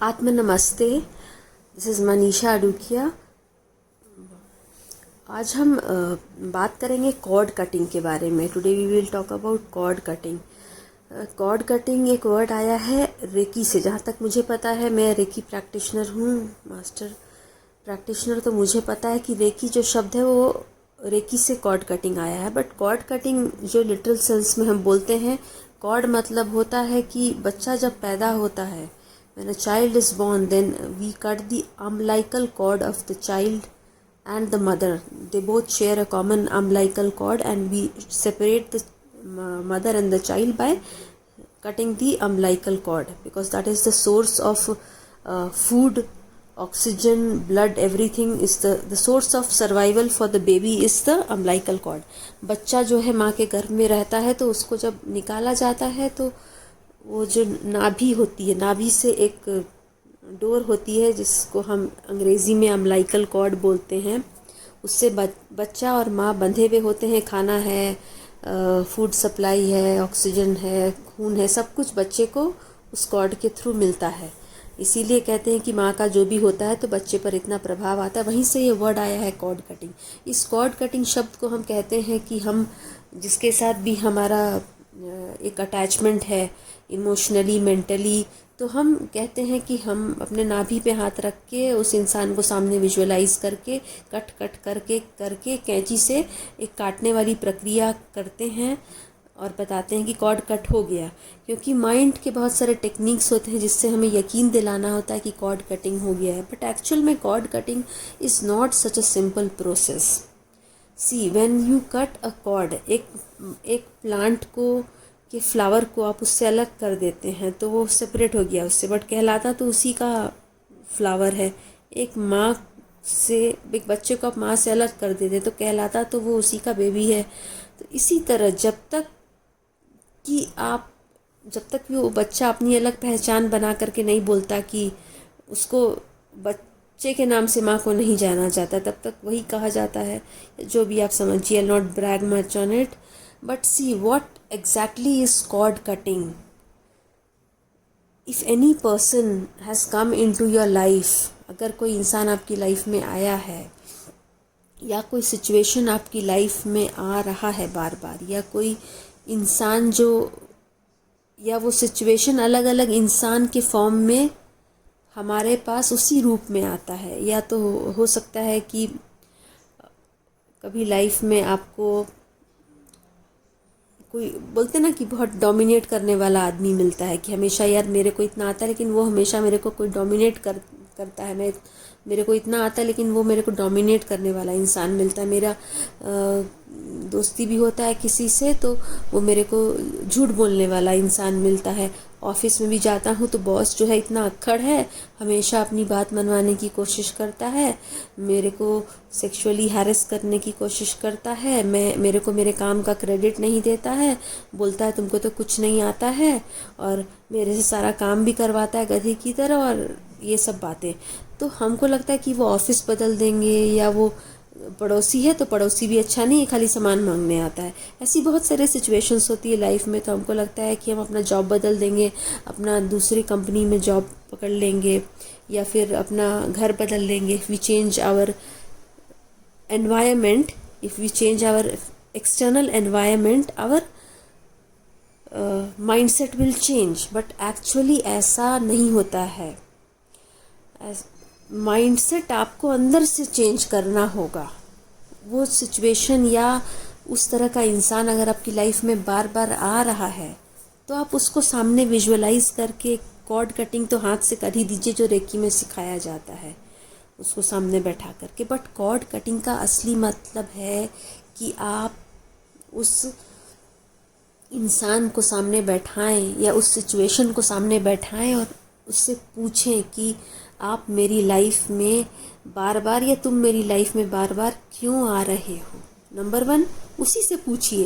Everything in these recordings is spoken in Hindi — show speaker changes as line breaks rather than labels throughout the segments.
आत्म नमस्ते। This is Manisha Adukia. आज हम बात करेंगे कॉर्ड कटिंग के बारे में। Today we will talk about cord cutting. Cord cutting एक वर्ड आया है रेकी से। जहाँ तक मुझे पता है, मैं रेकी प्रैक्टिशनर हूँ, मास्टर प्रैक्टिशनर। तो मुझे पता है कि रेकी जो शब्द है वो रेकी से कॉर्ड कटिंग आया है। बट कॉर्ड कटिंग जो लिटरल सेंस में हम बोलते हैं, कॉर्ड मतलब होता है कि बच्चा जब पैदा होता है, when a child is born, then we cut the umbilical cord of the child and the mother. They both share a common umbilical cord, and we separate the mother and the child by cutting the umbilical cord, because that is the source of food, oxygen, blood, everything is the source of survival for the baby is the umbilical cord. बच्चा जो है माँ के गर्भ में रहता है, तो उसको जब निकाला जाता है तो वो जो नाभि होती है, नाभि से एक डोर होती है जिसको हम अंग्रेज़ी में अम्बिलिकल कॉर्ड बोलते हैं। उससे बच्चा और माँ बंधे हुए होते हैं। खाना है, फूड सप्लाई है, ऑक्सीजन है, खून है, सब कुछ बच्चे को उस कॉर्ड के थ्रू मिलता है। इसीलिए कहते हैं कि माँ का जो भी होता है तो बच्चे पर इतना प्रभाव आता है। वहीं से ये वर्ड आया है कॉर्ड कटिंग। इस कॉर्ड कटिंग शब्द को हम कहते हैं कि हम जिसके साथ भी हमारा एक अटैचमेंट है, इमोशनली, मेंटली, तो हम कहते हैं कि हम अपने नाभि पे हाथ रख के उस इंसान को सामने विजुअलाइज करके कट करके कैंची से एक काटने वाली प्रक्रिया करते हैं और बताते हैं कि कॉर्ड कट हो गया। क्योंकि माइंड के बहुत सारे टेक्निक्स होते हैं जिससे हमें यकीन दिलाना होता है कि कॉर्ड कटिंग हो गया है। बट एक्चुअल में cord cutting is not such a simple process. See when you cut a cord, एक प्लांट को के फ्लावर को आप उससे अलग कर देते हैं तो वो सेपरेट हो गया उससे, बट कहलाता तो उसी का फ्लावर है। एक माँ से, एक बच्चे को आप माँ से अलग कर देते तो कहलाता तो वो उसी का बेबी है। तो इसी तरह जब तक वो बच्चा अपनी अलग पहचान बना करके नहीं बोलता कि उसको बच्चे के नाम से माँ को नहीं जाना जाता, तब तक वही कहा जाता है। जो भी आप समझिए, not brag much on it, but see what exactly is cord cutting. If any person has come into your life, अगर कोई इंसान आपकी लाइफ में आया है या कोई सिचुएशन आपकी लाइफ में आ रहा है बार बार, या कोई इंसान जो, या वो सिचुएशन अलग अलग इंसान के फॉर्म में हमारे पास उसी रूप में आता है, या तो हो सकता है कि कभी लाइफ में आपको कोई बोलते ना कि बहुत डोमिनेट करने वाला आदमी मिलता है कि हमेशा यार मेरे को इतना आता है लेकिन वो हमेशा मेरे को कोई डोमिनेट करता है। मेरे को इतना आता है लेकिन वो मेरे को डोमिनेट करने वाला इंसान मिलता है। मेरा दोस्ती भी होता है किसी से तो वो मेरे को झूठ बोलने वाला इंसान मिलता है। ऑफिस में भी जाता हूँ तो बॉस जो है इतना अक्खड़ है, हमेशा अपनी बात मनवाने की कोशिश करता है, मेरे को सेक्सुअली हैरेस करने की कोशिश करता है, मेरे को मेरे काम का क्रेडिट नहीं देता है, बोलता है तुमको तो कुछ नहीं आता है, और मेरे से सारा काम भी करवाता है गधे की तरह, और ये सब बातें। तो हमको लगता है कि वो ऑफिस बदल देंगे, या वो पड़ोसी है तो पड़ोसी भी अच्छा नहीं है, खाली सामान मांगने आता है। ऐसी बहुत सारे सिचुएशंस होती है लाइफ में। तो हमको लगता है कि हम अपना जॉब बदल देंगे, अपना दूसरी कंपनी में जॉब पकड़ लेंगे, या फिर अपना घर बदल लेंगे। If we change our environment, if we change our external environment, our mindset will change. But actually ऐसा नहीं होता है। माइंडसेट आपको अंदर से चेंज करना होगा। वो सिचुएशन या उस तरह का इंसान अगर आपकी लाइफ में बार बार आ रहा है तो आप उसको सामने विजुअलाइज करके, कॉर्ड कटिंग तो हाथ से कर ही दीजिए जो रेकी में सिखाया जाता है, उसको सामने बैठा करके। बट कॉर्ड कटिंग का असली मतलब है कि आप उस इंसान को सामने बैठाएं या उस सिचुएशन को सामने बैठाएं और उससे पूछें कि आप मेरी लाइफ में बार बार, या तुम मेरी लाइफ में बार बार क्यों आ रहे हो। नंबर 1 उसी से पूछिए।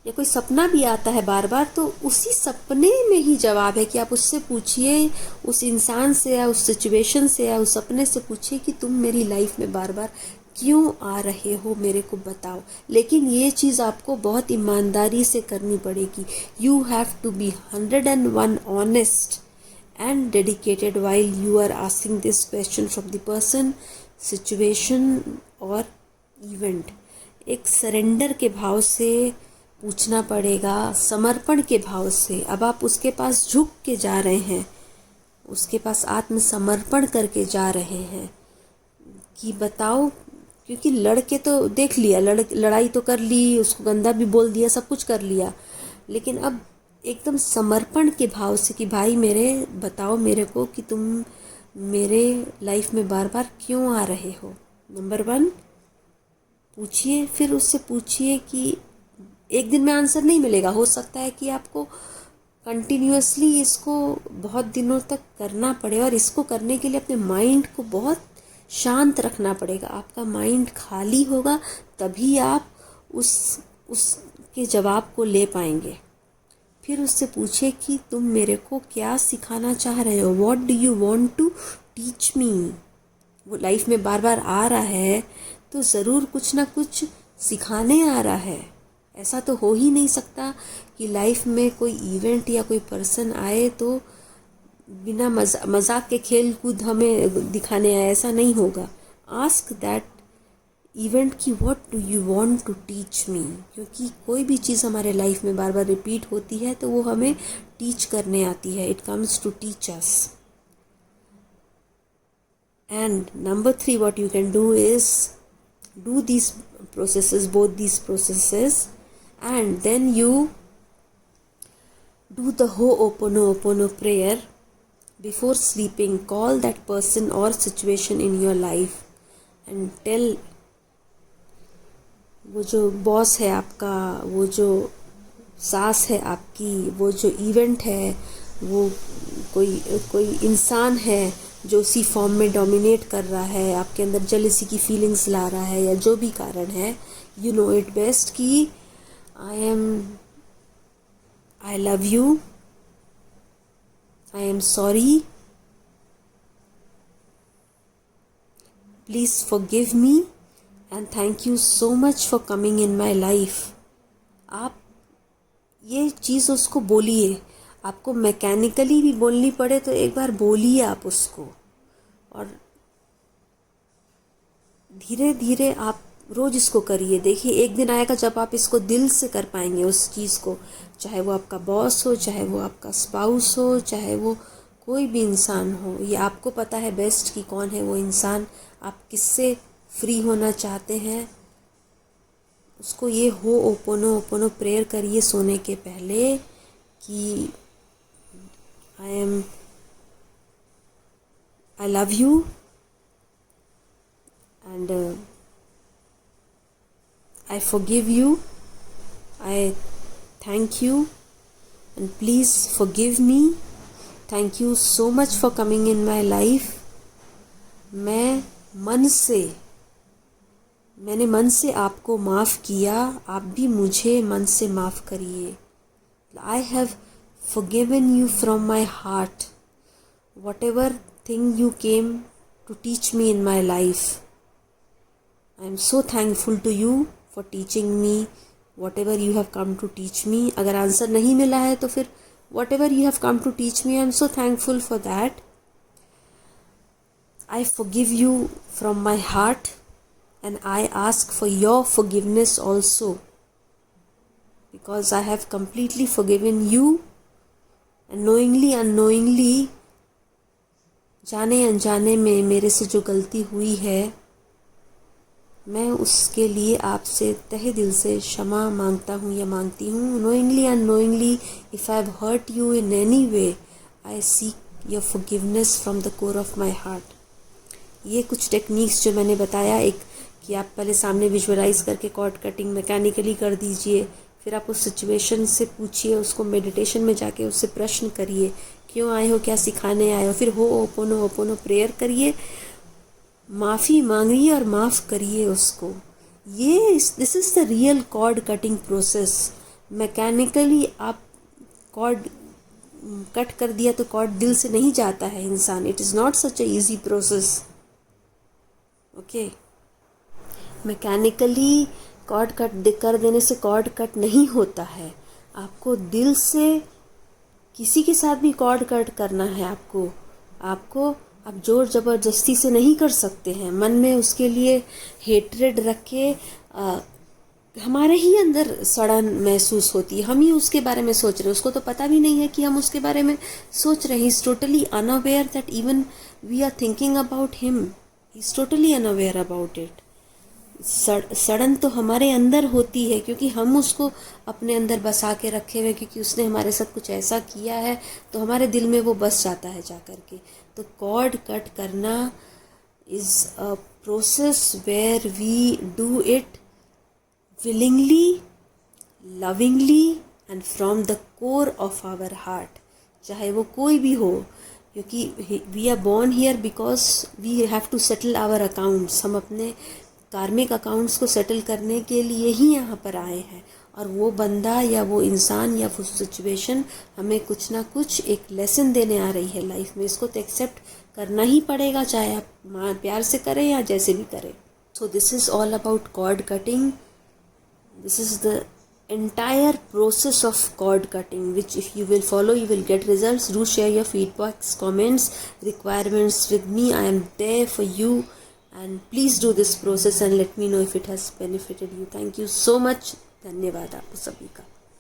या कोई सपना भी आता है बार बार तो उसी सपने में ही जवाब है कि आप उससे पूछिए, उस इंसान से या उस सिचुएशन से या उस सपने से पूछिए कि तुम मेरी लाइफ में बार बार क्यों आ रहे हो, मेरे को बताओ। लेकिन ये चीज़ आपको बहुत ईमानदारी से करनी पड़ेगी। You have to be 101 honest and dedicated while you are asking this question from the person, situation or event. एक सरेंडर के भाव से पूछना पड़ेगा, समर्पण के भाव से। अब आप उसके पास झुक के जा रहे हैं, उसके पास आत्मसमर्पण करके जा रहे हैं कि बताओ, क्योंकि लड़के तो देख लिया, लड़ाई तो कर ली, उसको गंदा भी बोल दिया, सब कुछ कर लिया, लेकिन अब एकदम समर्पण के भाव से कि भाई मेरे बताओ मेरे को कि तुम मेरे लाइफ में बार बार क्यों आ रहे हो। नंबर 1 पूछिए, फिर उससे पूछिए कि एक दिन में आंसर नहीं मिलेगा, हो सकता है कि आपको कंटिन्यूअसली इसको बहुत दिनों तक करना पड़े, और इसको करने के लिए अपने माइंड को बहुत शांत रखना पड़ेगा। आपका माइंड खाली होगा तभी आप उसके जवाब को ले पाएंगे। फिर उससे पूछे कि तुम मेरे को क्या सिखाना चाह रहे हो, what do you want to teach me. वो लाइफ में बार बार आ रहा है तो ज़रूर कुछ ना कुछ सिखाने आ रहा है। ऐसा तो हो ही नहीं सकता कि लाइफ में कोई इवेंट या कोई पर्सन आए तो बिना मजाक के खेल कूद हमें दिखाने आए, ऐसा नहीं होगा। आस्क दैट इवेंट की what do you want to teach me, क्योंकि कोई भी चीज़ हमारे लाइफ में बार बार रिपीट होती है तो वो हमें टीच करने आती है, it comes to teach us. And number 3 what you can do is do these processes, both these processes, and then you do the Ho'oponopono prayer before sleeping. Call that person or situation in your life and tell, वो जो बॉस है आपका, वो जो सास है आपकी, वो जो इवेंट है, वो कोई इंसान है जो उसी फॉर्म में डोमिनेट कर रहा है, आपके अंदर जेलसी की फीलिंग्स ला रहा है, या जो भी कारण है, यू नो इट बेस्ट कि I love you, I am sorry, please forgive me and thank you so much for coming in my life. आप ये चीज़ उसको बोलिए, आपको मैकेनिकली भी बोलनी पड़े तो एक बार बोलिए आप उसको, और धीरे धीरे आप रोज़ इसको करिए। देखिए एक दिन आएगा जब आप इसको दिल से कर पाएंगे उस चीज़ को, चाहे वो आपका बॉस हो, चाहे वो आपका स्पाउस हो, चाहे वो कोई भी इंसान हो। ये आपको पता है बेस्ट कि कौन है वो इंसान, आप किससे फ्री होना चाहते हैं। उसको ये हो'ओपोनोपोनो प्रेयर करिए सोने के पहले कि I love you and I forgive you, I thank you and please forgive me, thank you so much for coming in my life। मैंने मन से आपको माफ़ किया, आप भी मुझे मन से माफ़ करिए। I have forgiven you from my heart, whatever thing you came to teach me in my life. I am so thankful to you for teaching me whatever you have come to teach me। अगर आंसर नहीं मिला है तो फिर whatever you have come to teach me, I am so thankful for that। I forgive you from my heart and I ask for your forgiveness also, because I have completely forgiven you and knowingly unknowingly, जाने अनजाने में मेरे से जो गलती हुई है, मैं उसके लिए आपसे तहे दिल से क्षमा मांगता हूँ या मांगती हूँ। knowingly unknowingly, if I have hurt you in any way, I seek your forgiveness from the core of my heart। ये कुछ टेक्निक्स जो मैंने बताया, एक कि आप पहले सामने विजुअलाइज करके कॉर्ड कटिंग मैकेनिकली कर दीजिए, फिर आप उस सिचुएशन से पूछिए, उसको मेडिटेशन में जाके उससे प्रश्न करिए, क्यों आए हो, क्या सिखाने आए हो, फिर हो'ओपोनो प्रेयर करिए, माफ़ी मांगिए और माफ़ करिए उसको। This is the real cord cutting process. Mechanically आप कॉर्ड कट कर दिया तो कॉर्ड दिल से नहीं जाता है इंसान, it is not such a easy process. Okay, mechanically cord cut कर देने से कॉर्ड कट नहीं होता है। आपको दिल से किसी के साथ भी कॉर्ड कट करना है आपको आप जोर ज़बरदस्ती से नहीं कर सकते हैं। मन में उसके लिए हेट्रेड रख के हमारे ही अंदर सड़न महसूस होती है, हम ही उसके बारे में सोच रहे हैं, उसको तो पता भी नहीं है कि हम उसके बारे में सोच रहे हैं। He is totally unaware that even we are thinking about him, he is totally unaware about it. Sudden तो हमारे अंदर होती है क्योंकि हम उसको अपने अंदर बसा के रखे हुए, क्योंकि उसने हमारे साथ कुछ ऐसा किया है तो हमारे दिल में वो बस जाता है जा कर के। तो कॉर्ड कट करना is a process where we do it willingly, lovingly and from the core of our heart, चाहे वो कोई भी हो, क्योंकि we are born here because we have to settle our accounts. हम अपने कार्मिक अकाउंट्स को सेटल करने के लिए ही यहाँ पर आए हैं, और वो बंदा या वो इंसान या वो सिचुएशन हमें कुछ ना कुछ एक लेसन देने आ रही है लाइफ में। इसको तो एक्सेप्ट करना ही पड़ेगा, चाहे आप प्यार से करें या जैसे भी करें। So this is all about cord cutting. This is the entire process of cord cutting, which if you will follow, you will get results. Do share your feedbacks, comments, requirements with me. I am there for you, and please do this process and let me know if it has benefited you. Thank you so much. धन्यवाद आप सभी का.